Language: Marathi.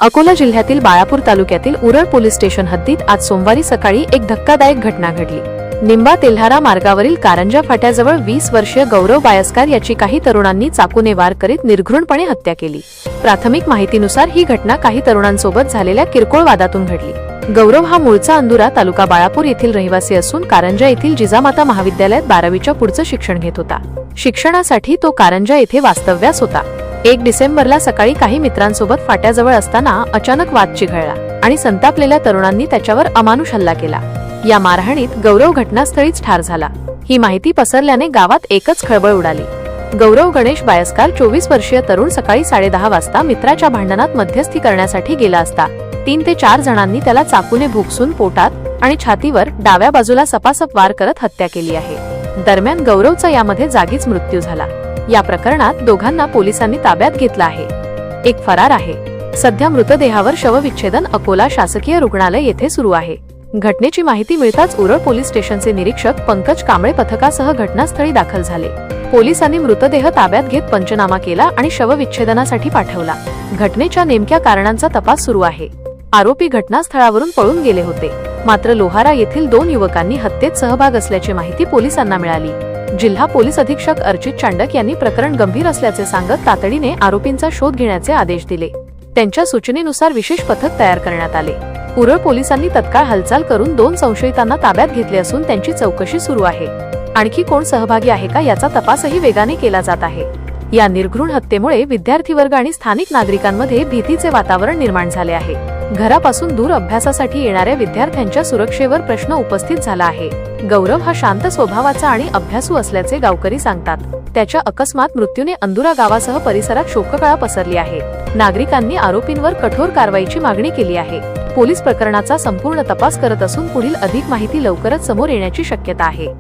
अकोला जिल्ह्यातील बाळापूर तालुक्यातील उरळ पोलीस स्टेशन हद्दीत आज सोमवारी सकाळी एक धक्कादायक घटना घडली। निंबा तेल्हारा मार्गावरील कारंजा फाट्याजवळ 20 वर्षीय गौरव बायस्कार याची काही तरुणांनी चाकूने वार करीत निर्घृणपणे हत्या केली। प्राथमिक माहितीनुसार ही घटना काही तरुणांसोबत झालेल्या किरकोळ वादातून घडली। गौरव हा मूळचा अंदुरा तालुका बाळापूर येथील रहिवासी असून कारंजा येथील जिजामाता महाविद्यालयात 12वीच्या पुढचं शिक्षण घेत होता। शिक्षणासाठी तो कारंजा येथे वास्तव्यास होता। 1 डिसेंबरला सकाळी काही मित्रांसोबत फाट्याजवळ असताना अचानक वाद चिघळला आणि संतापलेल्या तरुणांनी त्याच्यावर अमानुष हल्ला केला। या मारहाणीत गौरव घटनास्थळीच ठार झाला। ही माहिती पसरल्याने गावात एकच खळबळ उडाली। गौरव गणेश बायस्कार 24 वर्षीय तरुण सकाळी 10:30 वाजता मित्राच्या भांडणात मध्यस्थी करण्यासाठी गेला असता 3 ते 4 जणांनी त्याला चाकूने भोगसून पोटात आणि छातीवर डाव्या बाजूला सपासप वार करत हत्या केली आहे। दरम्यान गौरवचा यामध्ये जागीच मृत्यू झाला। या प्रकरणात दोघांना पोलिसांनी ताब्यात घेतलं आहे। एक फरार आहे। सध्या मृतदेहावर शवविच्छेदन अकोला शासकीय रुग्णालय येथे सुरू आहे। घटनेची माहिती मिळताच उरळ पोलीस स्टेशनचे निरीक्षक पंकज कांबळे पथकासह घटनास्थळी दाखल झाले। पोलिसांनी मृतदेह ताब्यात घेत पंचनामा केला आणि शवविच्छेदनासाठी पाठवला। घटनेच्या नेमक्या कारणांचा तपास सुरू आहे। आरोपी घटनास्थळावरून पळून गेले होते, मात्र लोहारा येथील 2 युवकांनी हत्येत सहभाग असल्याची माहिती पोलिसांना मिळाली। जिल्हा पोलीस अधीक्षक अर्चित चांडक यांनी प्रकरण गंभीर असल्याचे सांगत तातडीने आरोपींचा शोध घेण्याचे आदेश दिले। त्यांच्या सूचनेनुसार विशेष पथक तयार करण्यात आले। उरळ पोलिसांनी तत्काळ हालचाल करून 2 संशयितांना ताब्यात घेतले असून त्यांची चौकशी सुरू आहे। आणखी कोण सहभागी आहे का याचा तपासही वेगाने केला जात आहे। या निर्घृण हत्येमुळे विद्यार्थी वर्ग आणि स्थानिक नागरिकांमध्ये भीतीचे वातावरण निर्माण झाले आहे। घरापासून दूर अभ्यासासाठी येणाऱ्या विद्यार्थ्यांच्या सुरक्षेवर प्रश्न उपस्थित झाला आहे। गौरव हा शांत स्वभावाचा आणि अभ्यासू असल्याचे गावकरी सांगतात। त्याच्या अकस्मात मृत्यूने अंदुरा गावासह परिसरात शोककळा पसरली आहे। नागरिकांनी आरोपींवर कठोर कारवाईची मागणी केली आहे। पोलीस प्रकरणाचा संपूर्ण तपास करत असून पुढील अधिक माहिती लवकरच समोर येण्याची शक्यता आहे।